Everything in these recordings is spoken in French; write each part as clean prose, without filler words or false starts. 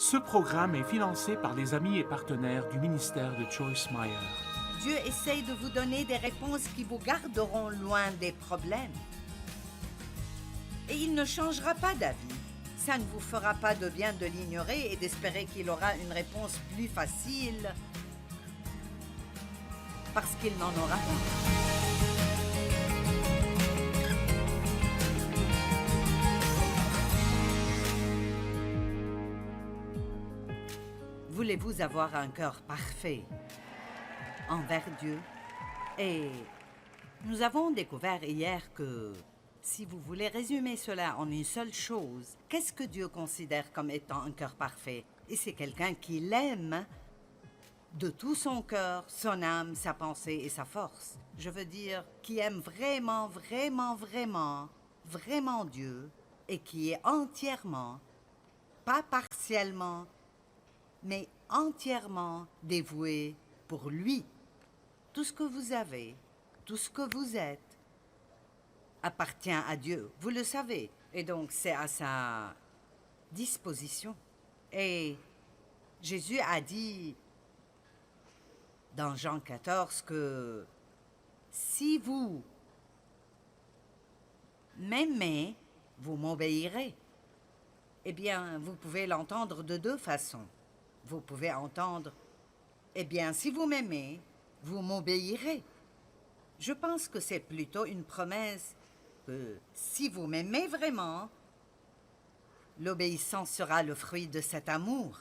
Ce programme est financé par les amis et partenaires du ministère de Joyce Meyer. Dieu essaye de vous donner des réponses qui vous garderont loin des problèmes. Et il ne changera pas d'avis. Ça ne vous fera pas de bien de l'ignorer et d'espérer qu'il aura une réponse plus facile, parce qu'il n'en aura pas. Voulez-vous avoir un cœur parfait envers Dieu? Et nous avons découvert hier que si vous voulez résumer cela en une seule chose, qu'est-ce que Dieu considère comme étant un cœur parfait? Et c'est quelqu'un qui l'aime de tout son cœur, son âme, sa pensée et sa force. Je veux dire, qui aime vraiment, vraiment, vraiment, vraiment Dieu et qui est entièrement, pas partiellement, mais entièrement dévoué pour lui. Tout ce que vous avez, tout ce que vous êtes, appartient à Dieu. Vous le savez. Et donc, c'est à sa disposition. Et Jésus a dit dans Jean 14 que si vous m'aimez, vous m'obéirez. Eh bien, vous pouvez l'entendre de deux façons. Vous pouvez entendre, eh bien, si vous m'aimez, vous m'obéirez. Je pense que c'est plutôt une promesse que si vous m'aimez vraiment, l'obéissance sera le fruit de cet amour.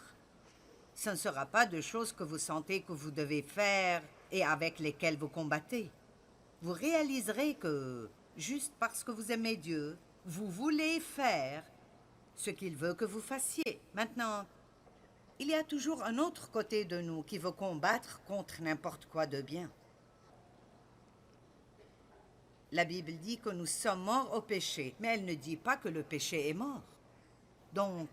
Ce ne sera pas de choses que vous sentez que vous devez faire et avec lesquelles vous combattez. Vous réaliserez que, juste parce que vous aimez Dieu, vous voulez faire ce qu'il veut que vous fassiez. Maintenant, il y a toujours un autre côté de nous qui veut combattre contre n'importe quoi de bien. La Bible dit que nous sommes morts au péché, mais elle ne dit pas que le péché est mort. Donc,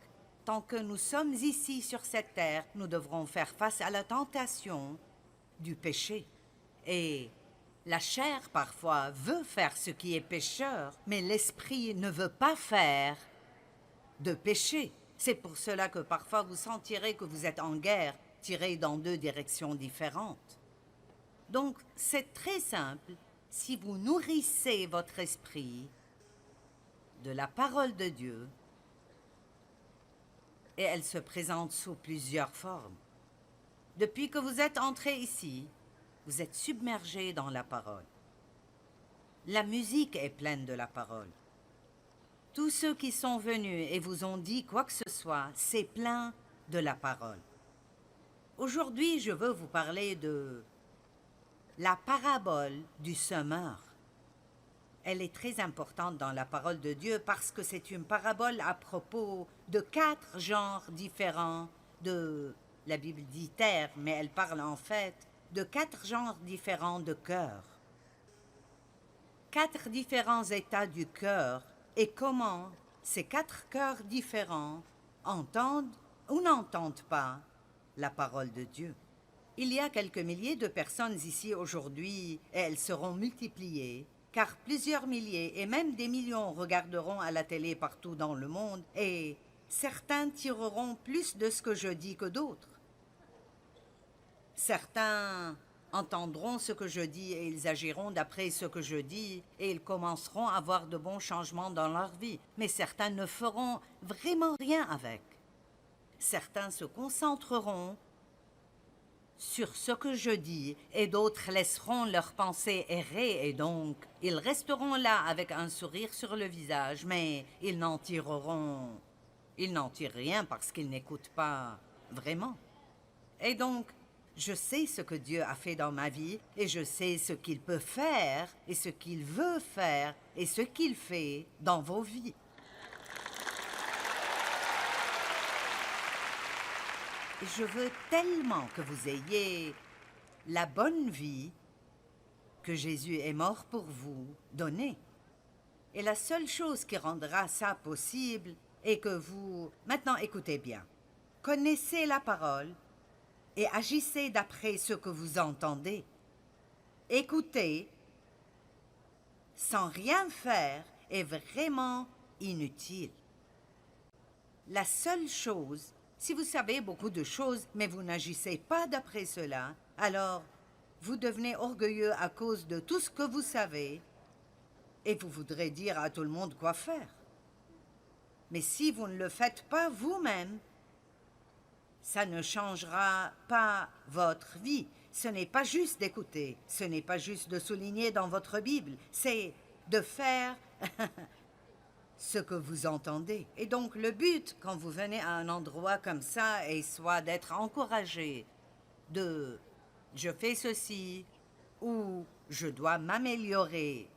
tant que nous sommes ici sur cette terre, nous devrons faire face à la tentation du péché. Et la chair, parfois, veut faire ce qui est pécheur, mais l'esprit ne veut pas faire de péché. C'est pour cela que parfois vous sentirez que vous êtes en guerre, tiré dans deux directions différentes. Donc, c'est très simple. Si vous nourrissez votre esprit de la parole de Dieu, et elle se présente sous plusieurs formes. Depuis que vous êtes entré ici, vous êtes submergé dans la parole. La musique est pleine de la parole. Tous ceux qui sont venus et vous ont dit quoi que ce soit, c'est plein de la parole. Aujourd'hui, je veux vous parler de la parabole du semeur. Elle est très importante dans la parole de Dieu parce que c'est une parabole à propos de 4 genres différents de, la Bible dit terre, mais elle parle en fait de 4 genres différents de cœur. 4 différents états du cœur et comment ces 4 cœurs différents entendent ou n'entendent pas la parole de Dieu. Il y a quelques milliers de personnes ici aujourd'hui et elles seront multipliées car plusieurs milliers et même des millions regarderont à la télé partout dans le monde et certains tireront plus de ce que je dis que d'autres. Certains entendront ce que je dis et ils agiront d'après ce que je dis et ils commenceront à avoir de bons changements dans leur vie. Mais certains ne feront vraiment rien avec. Certains se concentreront sur ce que je dis et d'autres laisseront leurs pensées errer et donc ils resteront là avec un sourire sur le visage mais ils n'en tirent rien parce qu'ils n'écoutent pas vraiment. Et donc, je sais ce que Dieu a fait dans ma vie et je sais ce qu'il peut faire et ce qu'il veut faire et ce qu'il fait dans vos vies. Je veux tellement que vous ayez la bonne vie que Jésus est mort pour vous donner. Et la seule chose qui rendra ça possible est que vous... Maintenant, écoutez bien. Connaissez la parole et agissez d'après ce que vous entendez. Écoutez sans rien faire est vraiment inutile. La seule chose Si vous savez beaucoup de choses, mais vous n'agissez pas d'après cela, alors vous devenez orgueilleux à cause de tout ce que vous savez et vous voudrez dire à tout le monde quoi faire. Mais si vous ne le faites pas vous-même, ça ne changera pas votre vie. Ce n'est pas juste d'écouter, ce n'est pas juste de souligner dans votre Bible, c'est de faire ce que vous entendez. Et donc le but, quand vous venez à un endroit comme ça, est soit d'être encouragé, de « je fais ceci » ou « je dois m'améliorer »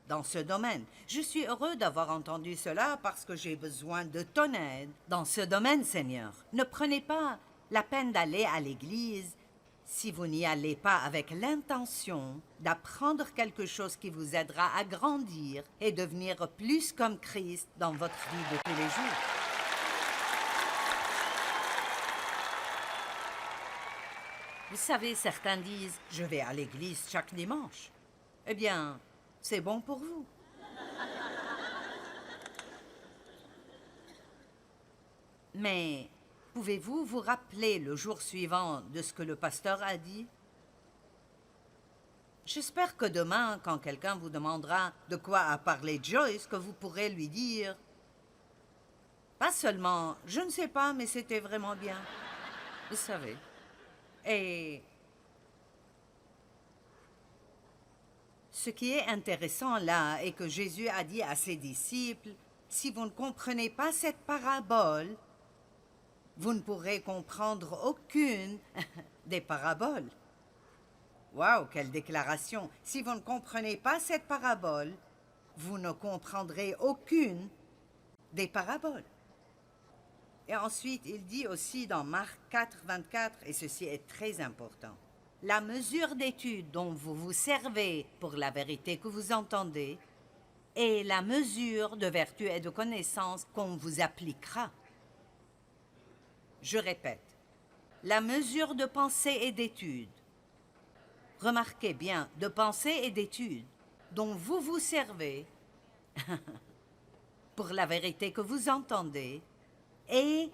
dans ce domaine. Je suis heureux d'avoir entendu cela parce que j'ai besoin de ton aide dans ce domaine, Seigneur. Ne prenez pas la peine d'aller à l'église si vous n'y allez pas avec l'intention d'apprendre quelque chose qui vous aidera à grandir et devenir plus comme Christ dans votre vie de tous les jours. Vous savez, certains disent « je vais à l'église chaque dimanche ». Eh bien, c'est bon pour vous. Mais pouvez-vous vous rappeler le jour suivant de ce que le pasteur a dit? J'espère que demain, quand quelqu'un vous demandera de quoi a parlé Joyce, que vous pourrez lui dire pas seulement « je ne sais pas, mais c'était vraiment bien ». Vous savez. Et ce qui est intéressant là est que Jésus a dit à ses disciples, si vous ne comprenez pas cette parabole, vous ne pourrez comprendre aucune des paraboles. Waouh, quelle déclaration! Si vous ne comprenez pas cette parabole, vous ne comprendrez aucune des paraboles. Et ensuite, il dit aussi dans Marc 4, 24, et ceci est très important, la mesure d'étude dont vous vous servez pour la vérité que vous entendez est la mesure de vertu et de connaissance qu'on vous appliquera. Je répète, la mesure de pensée et d'étude, remarquez bien, de pensée et d'étude dont vous vous servez pour la vérité que vous entendez et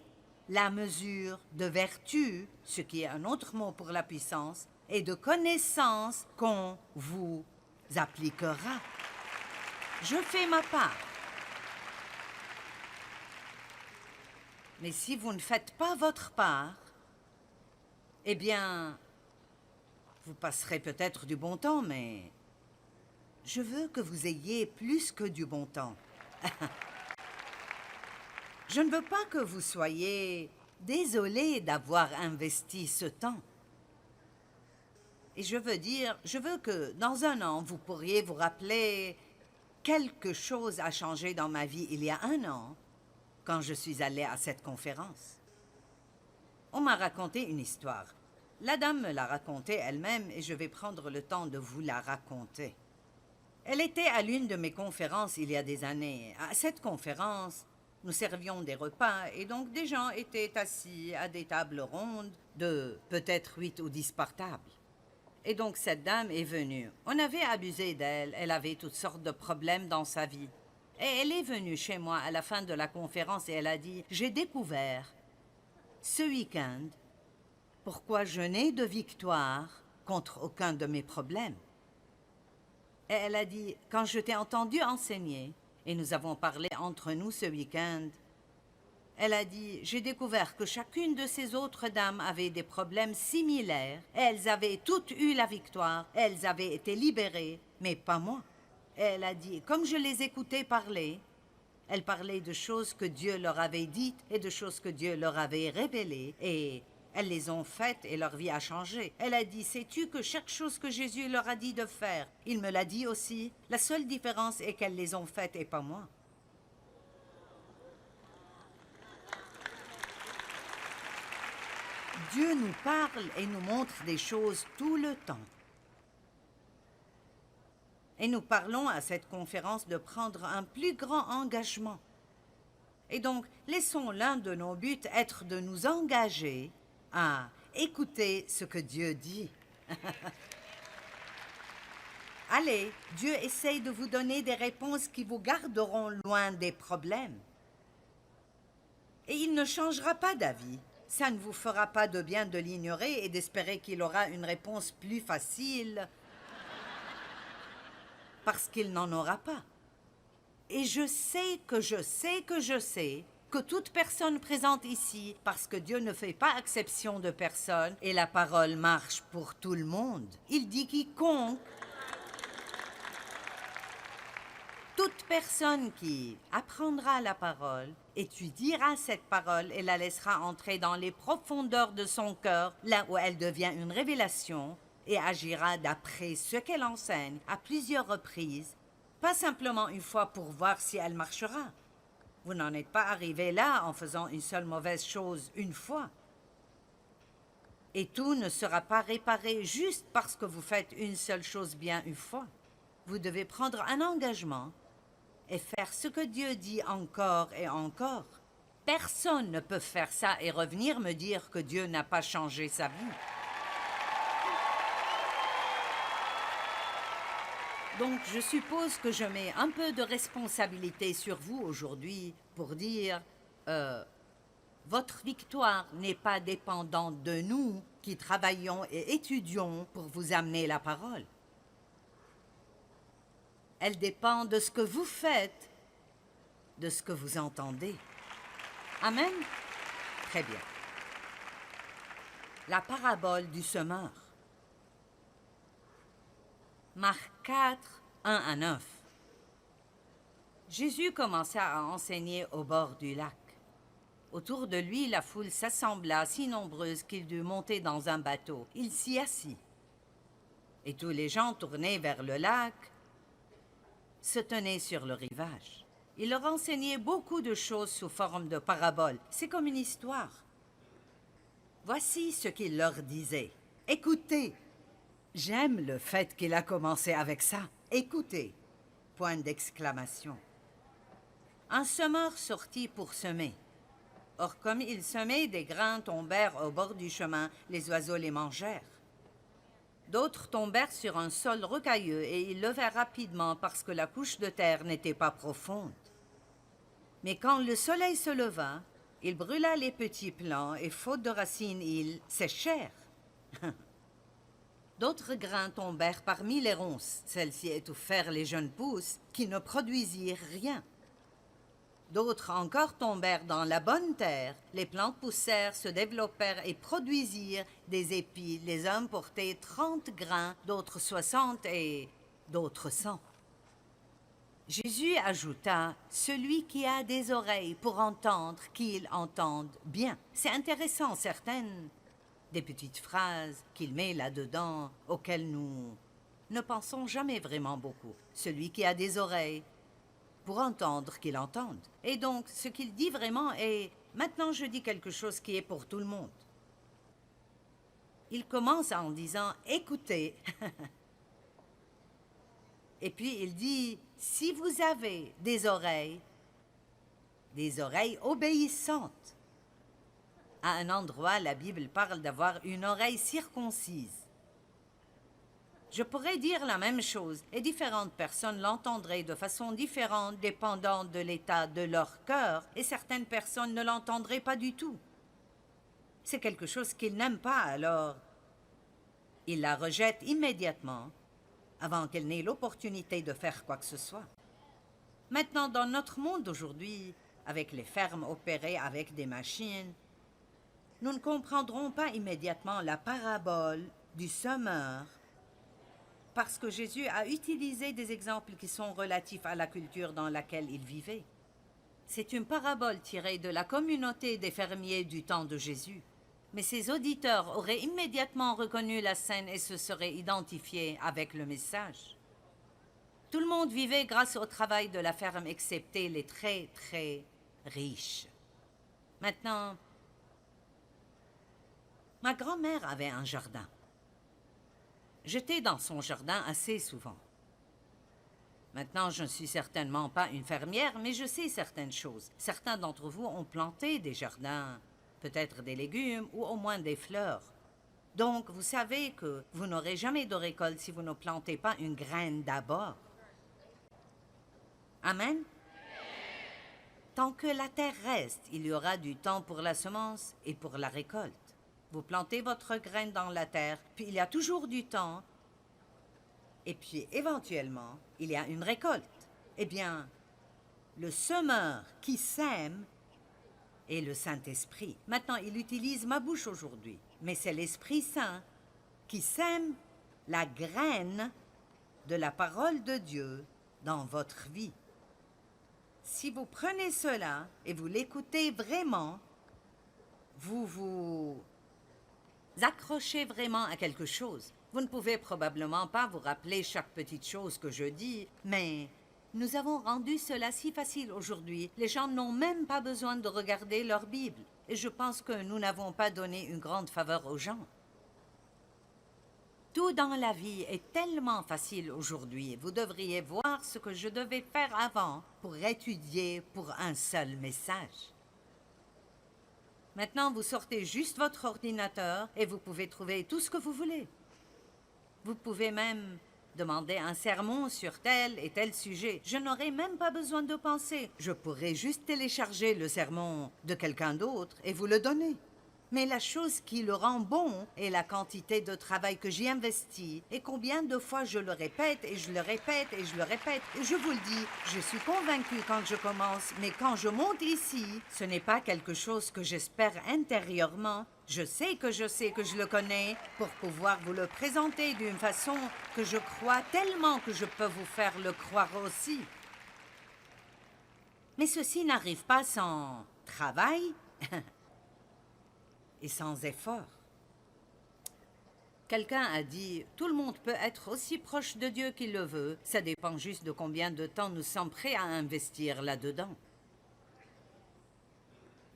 la mesure de vertu, ce qui est un autre mot pour la puissance, et de connaissance qu'on vous appliquera. Je fais ma part. Mais si vous ne faites pas votre part, eh bien, vous passerez peut-être du bon temps, mais je veux que vous ayez plus que du bon temps. Je ne veux pas que vous soyez désolé d'avoir investi ce temps. Et je veux que dans un an, vous pourriez vous rappeler quelque chose a changé dans ma vie il y a un an, quand je suis allée à cette conférence. On m'a raconté une histoire. La dame me l'a racontée elle-même et je vais prendre le temps de vous la raconter. Elle était à l'une de mes conférences il y a des années. À cette conférence, nous servions des repas et donc des gens étaient assis à des tables rondes de peut-être 8 ou 10 par table. Et donc cette dame est venue. On avait abusé d'elle, elle avait toutes sortes de problèmes dans sa vie. Et elle est venue chez moi à la fin de la conférence et elle a dit « J'ai découvert ce week-end pourquoi je n'ai de victoire contre aucun de mes problèmes. » Et elle a dit « Quand je t'ai entendu enseigner, et nous avons parlé entre nous ce week-end, elle a dit, j'ai découvert que chacune de ces autres dames avait des problèmes similaires. Elles avaient toutes eu la victoire, elles avaient été libérées, mais pas moi. Et elle a dit, comme je les écoutais parler, elles parlaient de choses que Dieu leur avait dites et de choses que Dieu leur avait révélées, et elles les ont faites et leur vie a changé. Elle a dit, sais-tu que chaque chose que Jésus leur a dit de faire, il me l'a dit aussi. La seule différence est qu'elles les ont faites et pas moi. Dieu nous parle et nous montre des choses tout le temps. Et nous parlons à cette conférence de prendre un plus grand engagement. Et donc, laissons l'un de nos buts être de nous engager à écouter ce que Dieu dit. Allez, Dieu essaye de vous donner des réponses qui vous garderont loin des problèmes. Et il ne changera pas d'avis. Ça ne vous fera pas de bien de l'ignorer et d'espérer qu'il aura une réponse plus facile, parce qu'il n'en aura pas. Et je sais que toute personne présente ici, parce que Dieu ne fait pas exception de personne et la parole marche pour tout le monde. Il dit quiconque. Toute personne qui apprendra la parole, étudiera cette parole et la laissera entrer dans les profondeurs de son cœur, là où elle devient une révélation, et agira d'après ce qu'elle enseigne à plusieurs reprises, pas simplement une fois pour voir si elle marchera. Vous n'en êtes pas arrivé là en faisant une seule mauvaise chose une fois. Et tout ne sera pas réparé juste parce que vous faites une seule chose bien une fois. Vous devez prendre un engagement et faire ce que Dieu dit encore et encore. Personne ne peut faire ça et revenir me dire que Dieu n'a pas changé sa vie. Donc, je suppose que je mets un peu de responsabilité sur vous aujourd'hui pour dire votre victoire n'est pas dépendante de nous qui travaillons et étudions pour vous amener la parole. Elle dépend de ce que vous faites, de ce que vous entendez. Amen? Très bien. La parabole du semeur. Marc 4, 1 à 9. Jésus commença à enseigner au bord du lac. Autour de lui, la foule s'assembla si nombreuse qu'il dut monter dans un bateau. Il s'y assit. Et tous les gens tournés vers le lac se tenaient sur le rivage. Il leur enseignait beaucoup de choses sous forme de paraboles. C'est comme une histoire. Voici ce qu'il leur disait. Écoutez. J'aime le fait qu'il a commencé avec ça. Écoutez. Point d'exclamation. Un semeur sortit pour semer. Or, comme il semait, des grains tombèrent au bord du chemin. Les oiseaux les mangèrent. D'autres tombèrent sur un sol rocailleux et ils levèrent rapidement parce que la couche de terre n'était pas profonde. Mais quand le soleil se leva, il brûla les petits plants et, faute de racines, ils séchèrent. D'autres grains tombèrent parmi les ronces. Celles-ci étouffèrent les jeunes pousses qui ne produisirent rien. D'autres encore tombèrent dans la bonne terre. Les plantes poussèrent, se développèrent et produisirent des épis. Les uns portaient 30 grains, d'autres 60 et d'autres 100. Jésus ajouta, « Celui qui a des oreilles pour entendre, qu'il entende bien. » C'est intéressant, certaines des petites phrases qu'il met là-dedans, auxquelles nous ne pensons jamais vraiment beaucoup. Celui qui a des oreilles pour entendre, qu'il entende. Et donc, ce qu'il dit vraiment est, maintenant je dis quelque chose qui est pour tout le monde. Il commence en disant, écoutez. Et puis il dit, si vous avez des oreilles obéissantes. À un endroit, la Bible parle d'avoir une oreille circoncise. Je pourrais dire la même chose et différentes personnes l'entendraient de façon différente dépendant de l'état de leur cœur et certaines personnes ne l'entendraient pas du tout. C'est quelque chose qu'ils n'aiment pas, alors ils la rejettent immédiatement avant qu'elle n'ait l'opportunité de faire quoi que ce soit. Maintenant, dans notre monde d'aujourd'hui, avec les fermes opérées avec des machines, nous ne comprendrons pas immédiatement la parabole du semeur parce que Jésus a utilisé des exemples qui sont relatifs à la culture dans laquelle il vivait. C'est une parabole tirée de la communauté des fermiers du temps de Jésus. Mais ses auditeurs auraient immédiatement reconnu la scène et se seraient identifiés avec le message. Tout le monde vivait grâce au travail de la ferme, excepté les très, très riches. Maintenant, ma grand-mère avait un jardin. J'étais dans son jardin assez souvent. Maintenant, je ne suis certainement pas une fermière, mais je sais certaines choses. Certains d'entre vous ont planté des jardins, peut-être des légumes ou au moins des fleurs. Donc, vous savez que vous n'aurez jamais de récolte si vous ne plantez pas une graine d'abord. Amen? Tant que la terre reste, il y aura du temps pour la semence et pour la récolte. Vous plantez votre graine dans la terre, puis il y a toujours du temps. Et puis, éventuellement, il y a une récolte. Eh bien, le semeur qui sème est le Saint-Esprit. Maintenant, il utilise ma bouche aujourd'hui, mais c'est l'Esprit Saint qui sème la graine de la parole de Dieu dans votre vie. Si vous prenez cela et vous l'écoutez vraiment, vous vous accrochez vraiment à quelque chose. Vous ne pouvez probablement pas vous rappeler chaque petite chose que je dis, mais nous avons rendu cela si facile aujourd'hui. Les gens n'ont même pas besoin de regarder leur Bible. Et je pense que nous n'avons pas donné une grande faveur aux gens. Tout dans la vie est tellement facile aujourd'hui. Vous devriez voir ce que je devais faire avant pour étudier pour un seul message. Maintenant, vous sortez juste votre ordinateur et vous pouvez trouver tout ce que vous voulez. Vous pouvez même demander un sermon sur tel et tel sujet. Je n'aurai même pas besoin de penser. Je pourrais juste télécharger le sermon de quelqu'un d'autre et vous le donner. Mais la chose qui le rend bon est la quantité de travail que j'y investis et combien de fois je le répète et je le répète et je le répète. Et je vous le dis, je suis convaincue quand je commence, mais quand je monte ici, ce n'est pas quelque chose que j'espère intérieurement. Je sais que je le connais pour pouvoir vous le présenter d'une façon que je crois tellement que je peux vous faire le croire aussi. Mais ceci n'arrive pas sans travail et sans effort. Quelqu'un a dit « Tout le monde peut être aussi proche de Dieu qu'il le veut. Ça dépend juste de combien de temps nous sommes prêts à investir là-dedans. »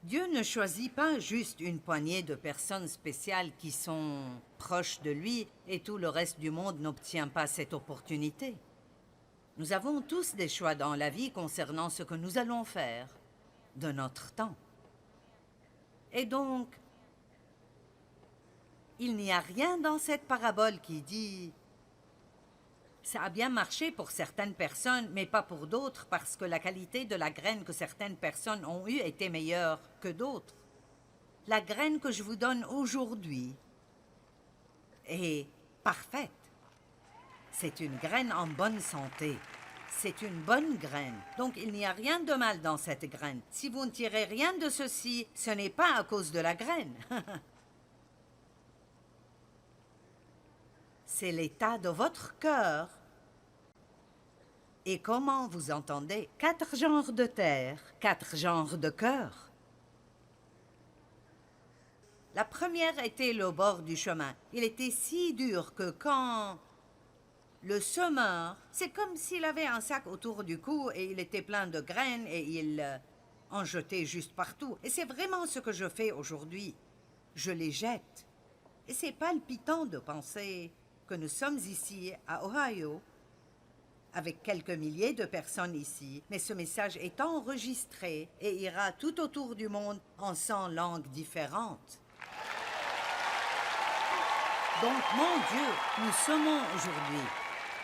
Dieu ne choisit pas juste une poignée de personnes spéciales qui sont proches de lui et tout le reste du monde n'obtient pas cette opportunité. Nous avons tous des choix dans la vie concernant ce que nous allons faire de notre temps. Et donc, il n'y a rien dans cette parabole qui dit « Ça a bien marché pour certaines personnes, mais pas pour d'autres parce que la qualité de la graine que certaines personnes ont eue était meilleure que d'autres. » La graine que je vous donne aujourd'hui est parfaite. C'est une graine en bonne santé. C'est une bonne graine. Donc, il n'y a rien de mal dans cette graine. Si vous ne tirez rien de ceci, ce n'est pas à cause de la graine. C'est l'état de votre cœur et comment vous entendez. 4 genres de terre, 4 genres de cœur. La première était le bord du chemin. Il était si dur que quand le semeur, c'est comme s'il avait un sac autour du cou et il était plein de graines et il en jetait juste partout. Et c'est vraiment ce que je fais aujourd'hui. Je les jette. Et c'est palpitant de penser que nous sommes ici à Ohio, avec quelques milliers de personnes ici, mais ce message est enregistré et ira tout autour du monde en 100 langues différentes. Donc, mon Dieu, nous semons aujourd'hui.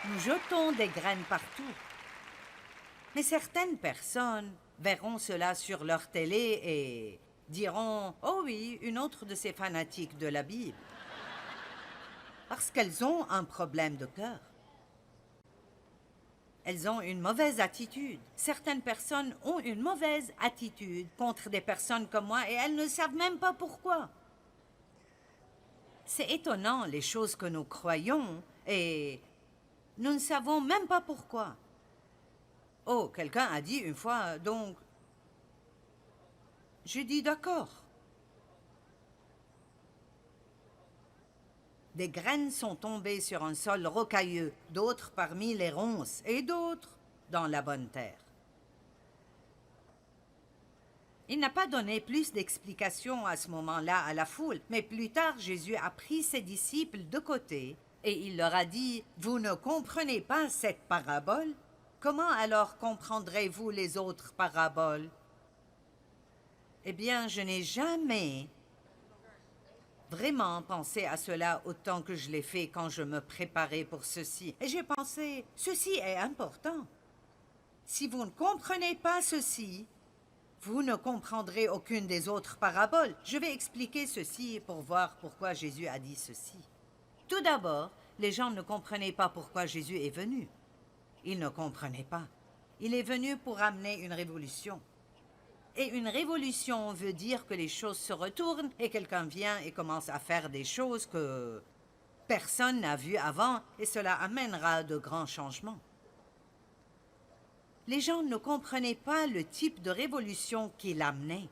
Nous jetons des graines partout. Mais certaines personnes verront cela sur leur télé et diront « Oh oui, une autre de ces fanatiques de la Bible. » Parce qu'elles ont un problème de cœur. Elles ont une mauvaise attitude. Certaines personnes ont une mauvaise attitude contre des personnes comme moi et elles ne savent même pas pourquoi. C'est étonnant les choses que nous croyons et nous ne savons même pas pourquoi. Oh, quelqu'un a dit une fois, donc, j'ai dit d'accord. Des graines sont tombées sur un sol rocailleux, d'autres parmi les ronces et d'autres dans la bonne terre. Il n'a pas donné plus d'explications à ce moment-là à la foule, mais plus tard, Jésus a pris ses disciples de côté et il leur a dit « Vous ne comprenez pas cette parabole? Comment alors comprendrez-vous les autres paraboles? » Eh bien, je n'ai jamais vraiment pensé à cela autant que je l'ai fait quand je me préparais pour ceci. Et j'ai pensé, ceci est important. Si vous ne comprenez pas ceci, vous ne comprendrez aucune des autres paraboles. Je vais expliquer ceci pour voir pourquoi Jésus a dit ceci. Tout d'abord, les gens ne comprenaient pas pourquoi Jésus est venu. Ils ne comprenaient pas. Il est venu pour amener une révolution. Et une révolution veut dire que les choses se retournent et quelqu'un vient et commence à faire des choses que personne n'a vues avant et cela amènera de grands changements. Les gens ne comprenaient pas le type de révolution qu'il amenait.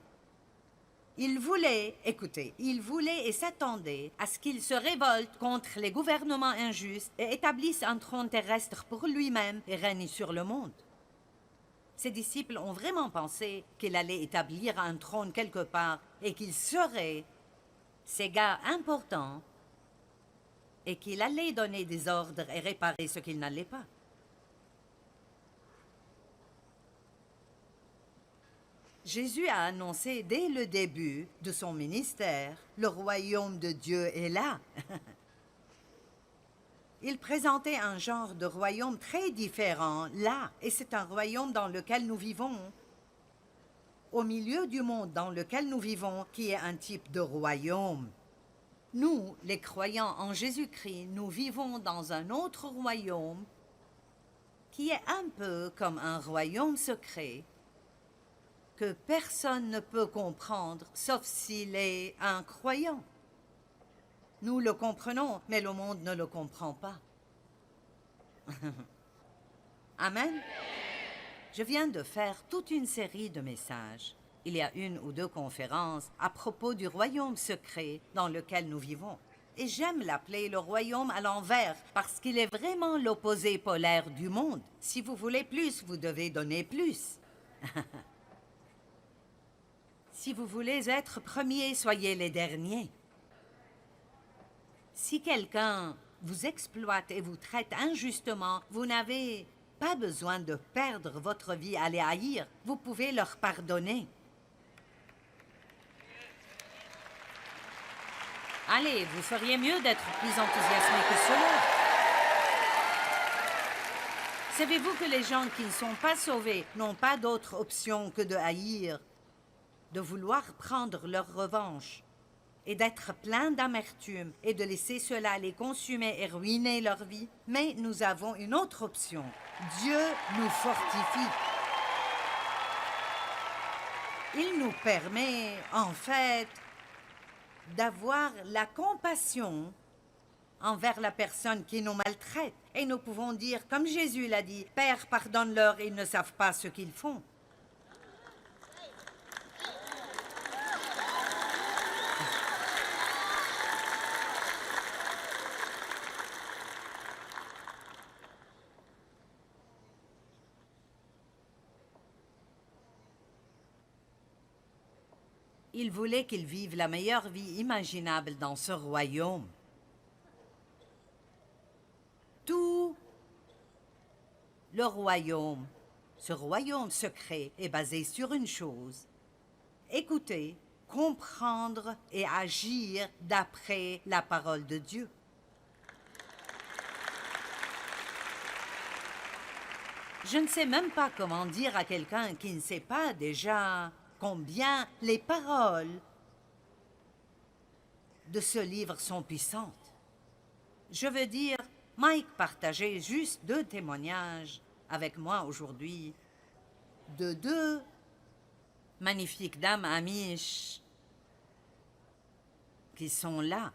Ils voulaient, écoutez, ils voulaient et s'attendaient à ce qu'il se révolte contre les gouvernements injustes et établisse un trône terrestre pour lui-même et règne sur le monde. Ses disciples ont vraiment pensé qu'il allait établir un trône quelque part et qu'il serait ces gars importants et qu'il allait donner des ordres et réparer ce qu'il n'allait pas. Jésus a annoncé dès le début de son ministère, le royaume de Dieu est là. Il présentait un genre de royaume très différent là, et c'est un royaume dans lequel nous vivons, au milieu du monde dans lequel nous vivons, qui est un type de royaume. Nous, les croyants en Jésus-Christ, nous vivons dans un autre royaume qui est un peu comme un royaume secret que personne ne peut comprendre, sauf s'il est un croyant. Nous le comprenons, mais le monde ne le comprend pas. Amen. Je viens de faire toute une série de messages. Il y a 1 ou 2 conférences à propos du royaume secret dans lequel nous vivons. Et j'aime l'appeler le royaume à l'envers parce qu'il est vraiment l'opposé polaire du monde. Si vous voulez plus, vous devez donner plus. Si vous voulez être premier, soyez les derniers. Si quelqu'un vous exploite et vous traite injustement, vous n'avez pas besoin de perdre votre vie à les haïr. Vous pouvez leur pardonner. Allez, vous feriez mieux d'être plus enthousiasmé que cela. Savez-vous que les gens qui ne sont pas sauvés n'ont pas d'autre option que de haïr, de vouloir prendre leur revanche et d'être plein d'amertume et de laisser cela les consumer et ruiner leur vie? Mais nous avons une autre option. Dieu nous fortifie. Il nous permet, en fait, d'avoir la compassion envers la personne qui nous maltraite. Et nous pouvons dire, comme Jésus l'a dit, « Père, pardonne-leur, ils ne savent pas ce qu'ils font. » Il voulait qu'ils vivent la meilleure vie imaginable dans ce royaume. Tout le royaume, ce royaume secret, est basé sur une chose. Écouter, comprendre et agir d'après la parole de Dieu. Je ne sais même pas comment dire à quelqu'un qui ne sait pas déjà combien les paroles de ce livre sont puissantes. Je veux dire, Mike partageait juste 2 témoignages avec moi aujourd'hui de 2 magnifiques dames amish qui sont là.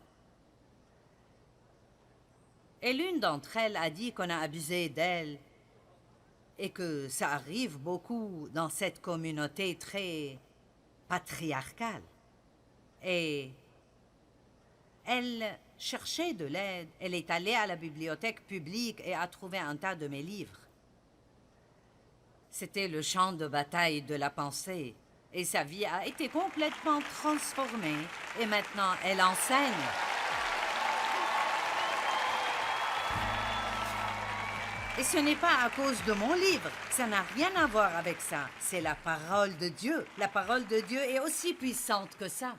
Et l'une d'entre elles a dit qu'on a abusé d'elle et que ça arrive beaucoup dans cette communauté très patriarcale. Et elle cherchait de l'aide. Elle est allée à la bibliothèque publique et a trouvé un tas de mes livres. C'était le champ de bataille de la pensée. Et sa vie a été complètement transformée. Et maintenant, elle enseigne. Et ce n'est pas à cause de mon livre. Ça n'a rien à voir avec ça. C'est la parole de Dieu. La parole de Dieu est aussi puissante que ça.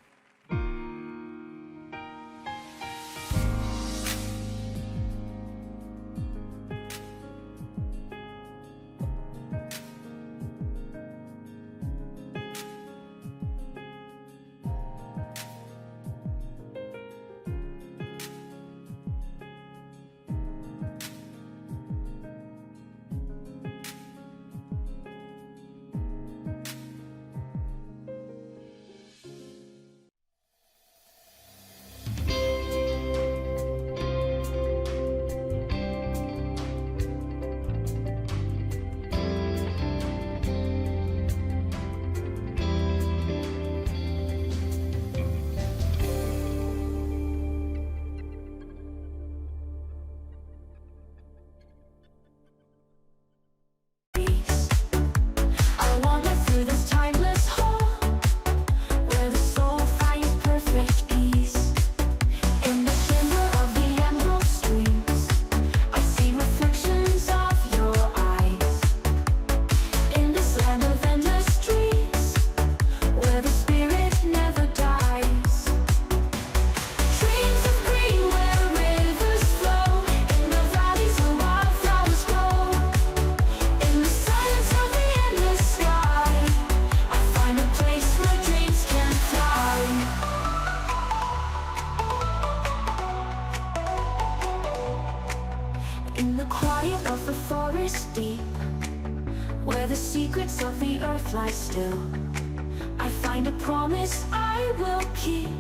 forest deep, where the secrets of the earth lie still. I find a promise I will keep,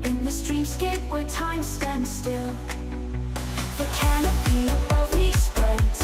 in the streamscape where time stands still. The canopy above me spreads